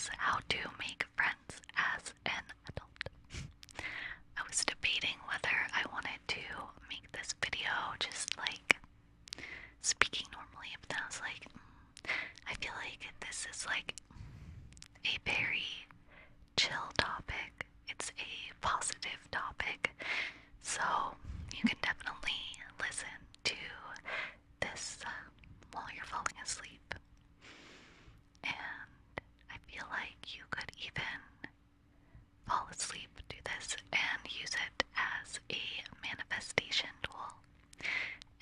is how to make friends as an adult. I was debating whether I wanted to make this video just like speaking normally, but then I was like, I feel like this is like a very chill topic. It's a positive topic, so you can definitely listen to this while you're falling asleep. And I feel like you could even fall asleep to this and use it as a manifestation tool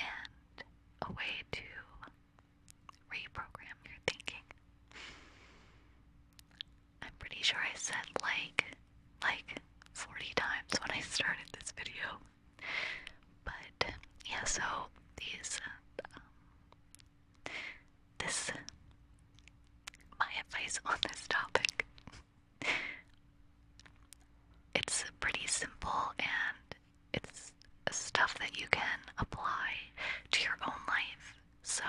and a way to reprogram your thinking. I'm pretty sure I said like 40 times when I started this video. But yeah, so these this my advice on this topic. It's pretty simple and it's stuff that you can apply to your own life. So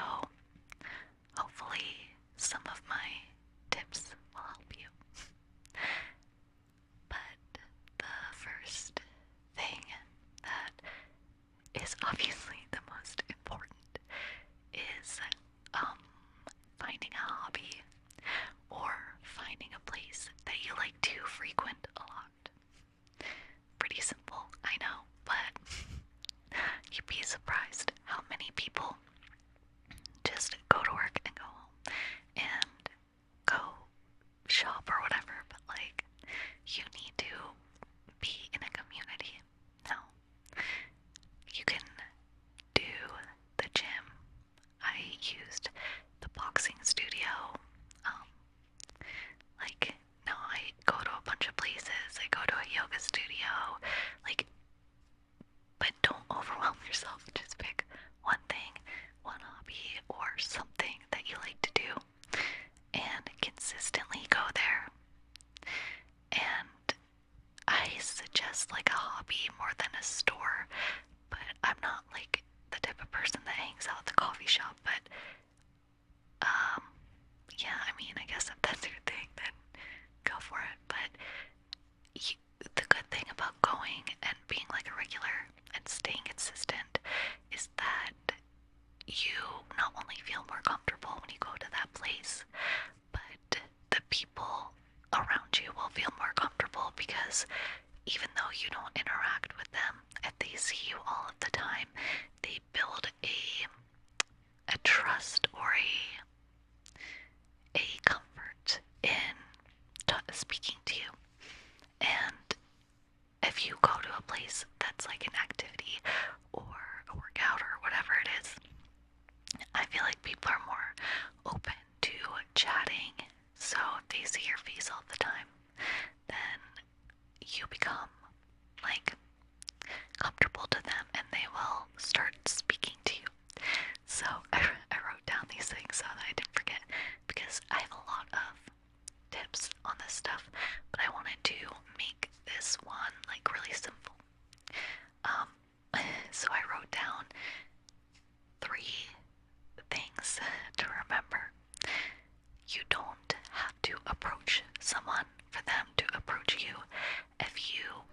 hopefully some of my tips will help you. But the first thing that is obviously the most important is finding a hobby or finding a place that you like to frequent a lot. Pretty simple, I know, but you'd be surprised how many people just go to work and go home and go shop or whatever, but like, you need to be in a community. Now, you can do the gym. I used the boxing studio. Like, now I go to a bunch of places. I go to a yoga studio. Like, but don't overwhelm yourself. Just pick one thing, one hobby, or something that you like to do, and consistently go there. And I suggest like a hobby more than a store, but I'm not like the type of person that hangs out at the coffee shop. But yeah, I mean, I guess if that's your thing, then go for it. But the good thing about going and being like a regular and staying consistent is that you not only feel more comfortable when you go to that place, but the people around you will feel more comfortable because even though you don't interact with them and they see you all of the time, they build a trust or a comfort in speaking to you. And if you go to a place that's like an activity or a workout or whatever it is, I feel like people are more open to chatting. So if they see your face all the time, then you become like comfortable to them and they will start speaking to you. So I wrote down these things so that I didn't forget, because I have a lot of tips on this stuff, but I wanted to make this one like really simple. So I wrote down 3 things to remember. You don't have to approach someone for them to approach you. If you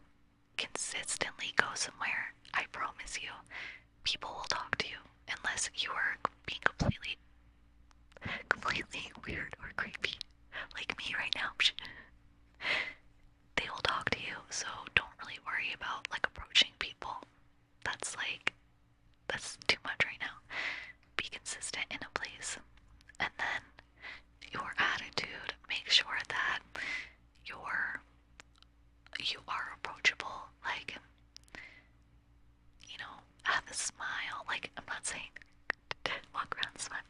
consistently go somewhere, I promise you, people will talk to you unless you are being completely weird or creepy, like me right now. They will talk to you, so don't really worry about like approaching people. That's too much right now. Be consistent in a place, and then your attitude, make sure that you are approachable. Like, you know, have a smile. Like, I'm not saying walk around and smile,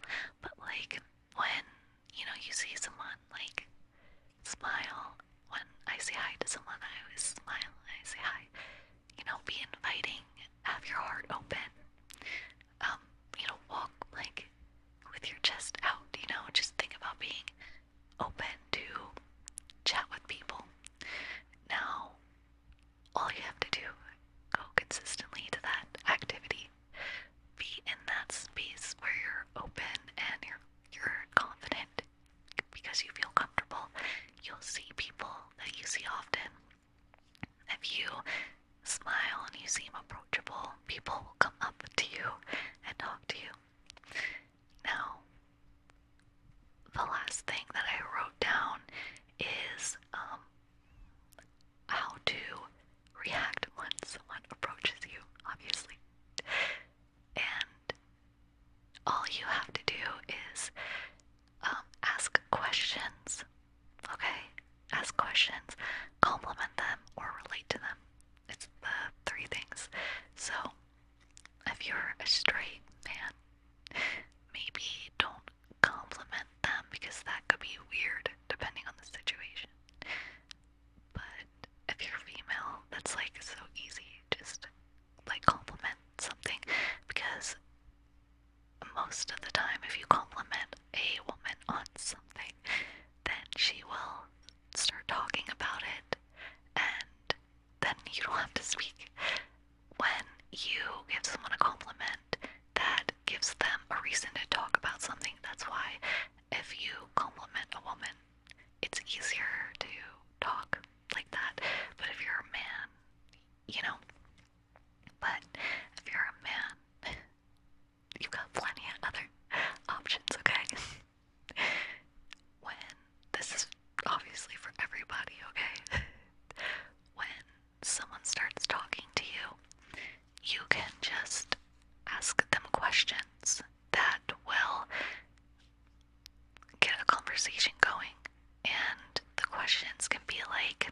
conversation going. And the questions can be like,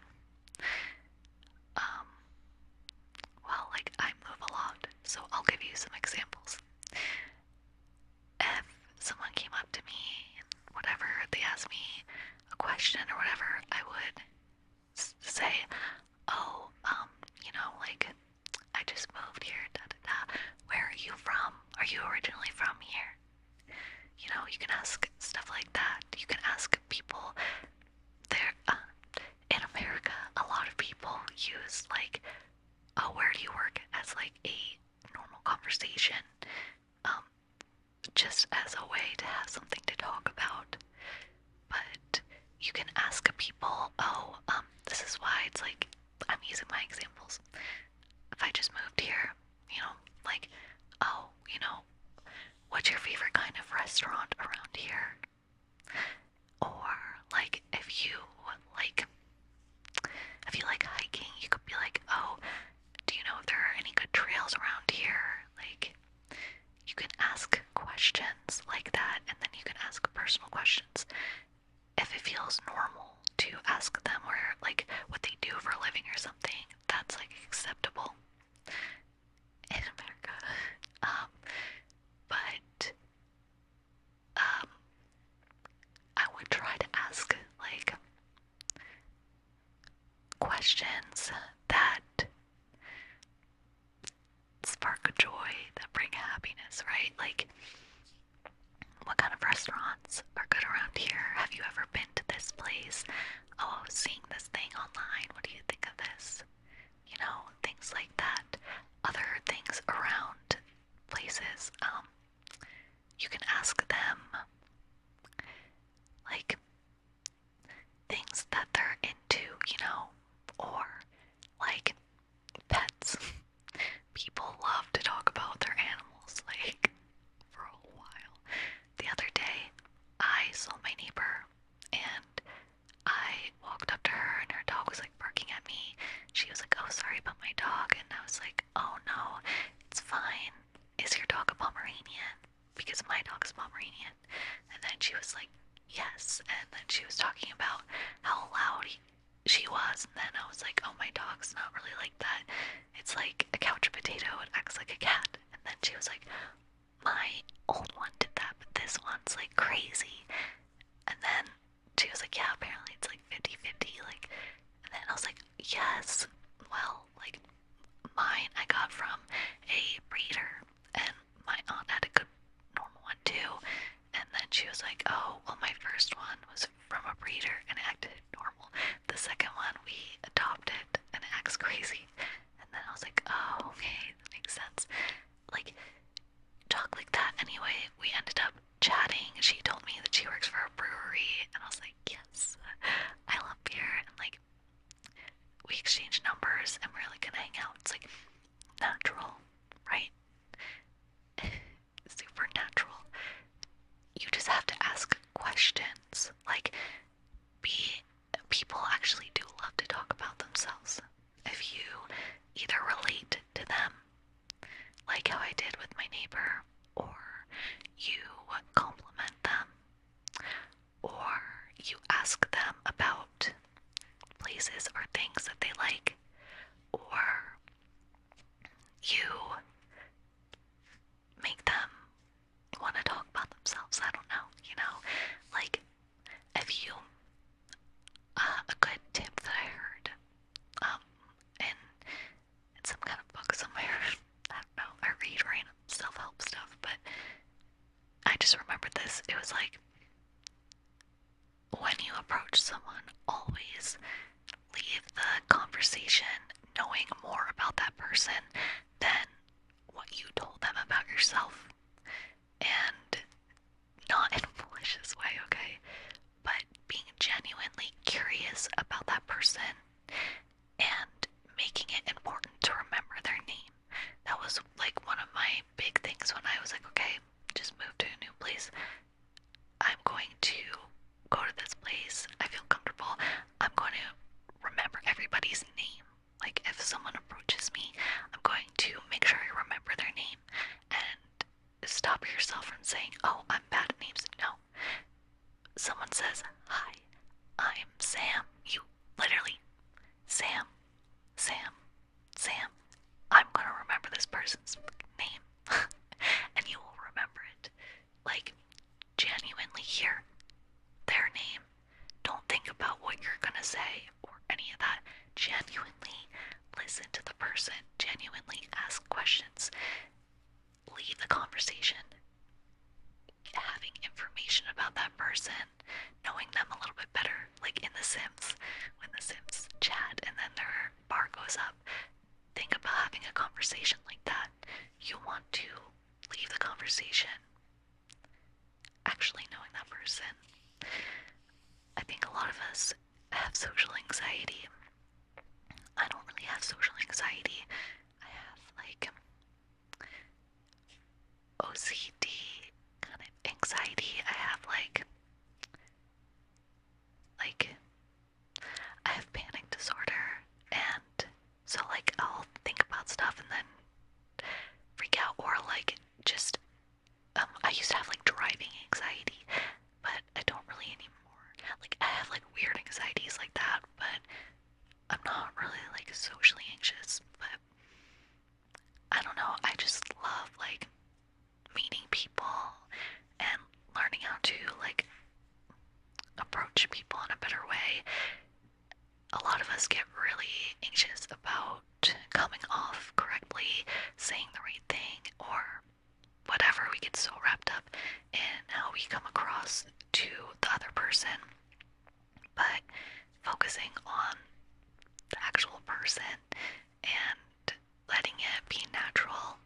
um, well, like I move a lot, so I'll give you some examples. If someone came up to me, whatever, they asked me a question or whatever, I would say, oh, like, I just moved here, da da da. Where are you from? Are you originally from here? You can ask stuff like that. You can ask people there. In America, a lot of people use like, oh, where do you work, as like a normal conversation, just as a way to have something to talk about. But you can ask people, oh, this is why it's like, I'm using my examples. If I just moved here, like, oh, what's your favorite kind of restaurant around here? Or like, if you like hiking, you could be like, oh, do you know if there are any good trails around here? Like, you can ask questions like that, and then you can ask personal questions. If it feels normal to ask them, or like what they do for a living or something, that's like acceptable in America. But I would try to ask like questions that spark joy, that bring happiness, right? Like, what kind of restaurants are good around here? Have you ever been to this place? Oh, I was seeing this thing online. What do you think of this? Things like that. Other things around places. You can ask them, like, things that they're into, or like pets. People love to talk about their animals, like, for a while. The other day, I saw my neighbor, and I walked up to her, and her dog was like barking at me. She was like, oh, sorry about my dog, and I was like, oh no, it's fine. Is your dog a Pomeranian? Because my dog is Pomeranian. And then she was like, yes. And then she was talking about how loud she was, and then I was like, oh, my dog's not really like that. It's like a couch potato. It acts like a cat. And then she was like, my old one did that, but this one's like crazy. And then she was like, yeah, apparently it's like 50-50, like. And then I was like, yes, well, like, mine I got from a breeder, and my aunt had a good normal one too. And then she was like, oh, well, my first one was from a breeder and it acted normal. The second one we adopted and it acts crazy. And then I was like, oh, okay, that makes sense. Like, talk like that. Anyway, we ended up chatting. She told me that she works for a brewery, and I was like, yes, I love beer. And like, we exchanged numbers, and we're like gonna hang out. It's like natural, right? Super natural. You just have to ask questions. Like, people actually do love to talk about themselves. If you either relate to them, like how I did with my neighbor, or you compliment them, or you ask them about places or things that they like, or you make them want to talk about themselves. I don't know, like, if you, a good tip that I heard, in some kind of book somewhere, I don't know, I read random self-help stuff, but I just remembered this. It was like, when you approach someone, always leave the conversation knowing more about that person than what you told them about yourself. And not in a malicious way, okay? But being genuinely curious about that person and making it important to remember their name. That was like one of my big things when I was like, okay, just moved to a new place. I'm going to go to this place. I feel comfortable. I'm going to remember everybody's name. Like, if someone approaches me, I'm going to make sure I remember their name, and stop yourself from saying, oh, I'm bad at names. No, person. I think a lot of us have social anxiety. I don't really have social anxiety. I have like OCD kind of anxiety. I have like I have panic disorder, and so like I'll think about stuff and then freak out, or like just I used to have like driving anxiety, but I don't really anymore. Like I have like weird anxieties like that, but I'm not really like socially anxious. But I don't know, I just love like meeting people and learning how to like approach people in a better way. A lot of us get really anxious about coming off correctly, saying the right thing, or whatever. We get so wrapped up in how we come across to the other person, but focusing on the actual person and letting it be natural,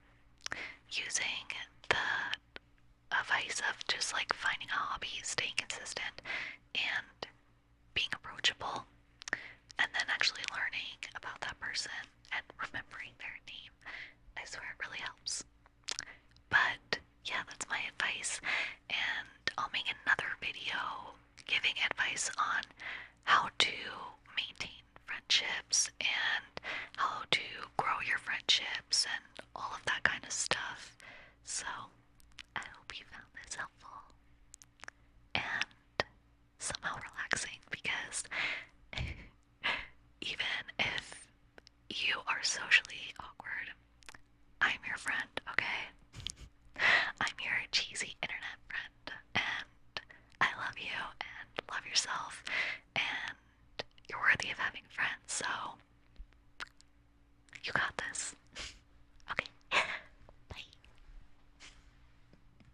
using the advice of just like finding a hobby, staying consistent, and being approachable, and then actually learning about that person and remembering their name. I swear it really helps. But yeah, that's my advice, and I'll make another video giving advice on how to maintain friendships and how to grow your friendships and all of that kind of stuff. So I hope you found this helpful and somehow relaxing, because even if you are socially awkward, I'm your friend, okay? I'm your cheesy internet friend, and I love you, and love yourself.